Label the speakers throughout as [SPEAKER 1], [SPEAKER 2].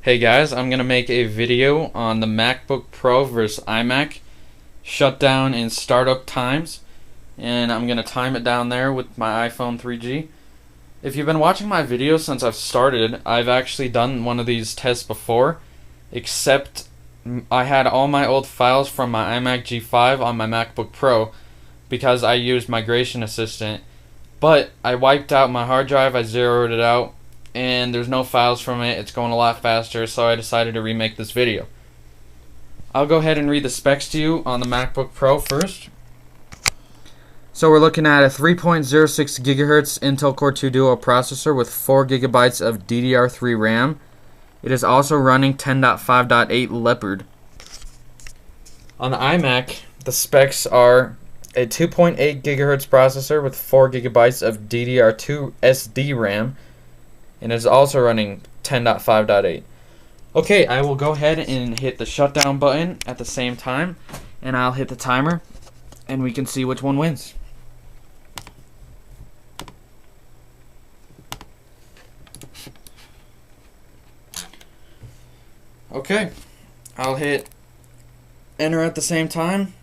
[SPEAKER 1] Hey guys, I'm going to make a video on the MacBook Pro versus iMac shutdown and startup times, and I'm going to time it down there with my iPhone 3G. If you've been watching my videos since I've started, I've actually done one of these tests before, except I had all my old files from my iMac G5 on my MacBook Pro because I used Migration Assistant, but I wiped out my hard drive, I zeroed it out, and there's no files from it. It's going a lot faster, so I decided to remake this video. I'll go ahead and read the specs to you on the MacBook Pro first. So we're looking at a 3.06 GHz Intel Core 2 Duo processor with 4 GB of DDR3 RAM. It is also running 10.5.8 Leopard. On the iMac, the specs are a 2.8 GHz processor with 4 GB of DDR2 SD RAM, and it's also running 10.5.8. Okay, I will go ahead and hit the shutdown button at the same time, and I'll hit the timer, and we can see which one wins. Okay, I'll hit enter at the same time,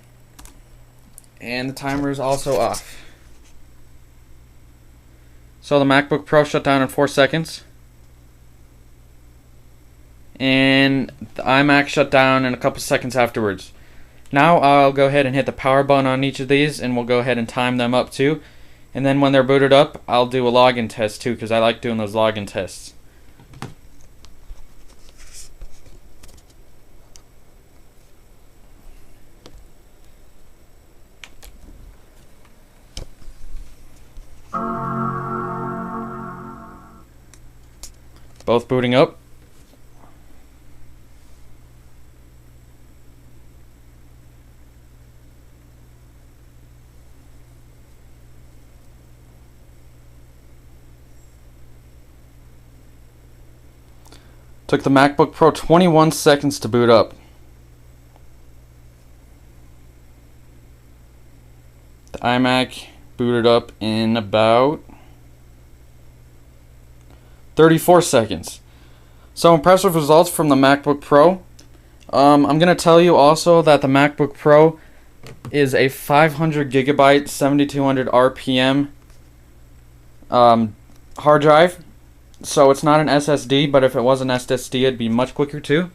[SPEAKER 1] and the timer is also off. So the MacBook Pro shut down in 4 seconds, and the iMac shut down in a couple seconds afterwards. Now I'll go ahead and hit the power button on each of these, and we'll go ahead and time them up too. And then when they're booted up, I'll do a login test too, because I like doing those login tests. Both booting up. Took the MacBook Pro 21 seconds to boot up. The iMac booted up in about 34 seconds. So impressive results from the MacBook Pro. I'm going to tell you also that the MacBook Pro is a 500 gigabyte 7200 RPM hard drive. So it's not an SSD, but if it was an SSD, it'd be much quicker too.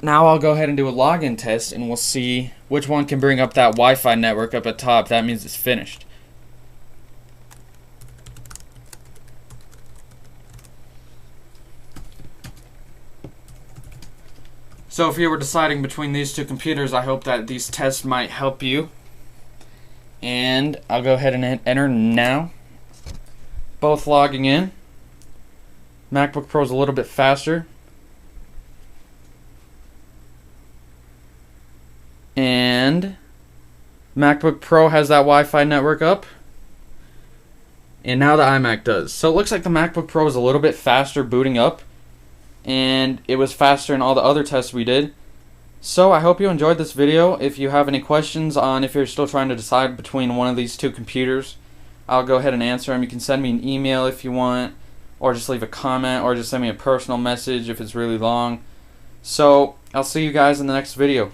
[SPEAKER 1] Now I'll go ahead and do a login test, and we'll see which one can bring up that Wi-Fi network up at top. That means it's finished. So if you were deciding between these two computers, I hope that these tests might help you. And I'll go ahead and hit enter now. Both logging in. MacBook Pro is a little bit faster. And MacBook Pro has that Wi-Fi network up. And now the iMac does. So it looks like the MacBook Pro is a little bit faster booting up, and it was faster in all the other tests we did. So I hope you enjoyed this video. If you have any questions on if you're still trying to decide between one of these two computers, I'll go ahead and answer them. You can send me an email if you want, or just leave a comment, or just send me a personal message if it's really long. So I'll see you guys in the next video.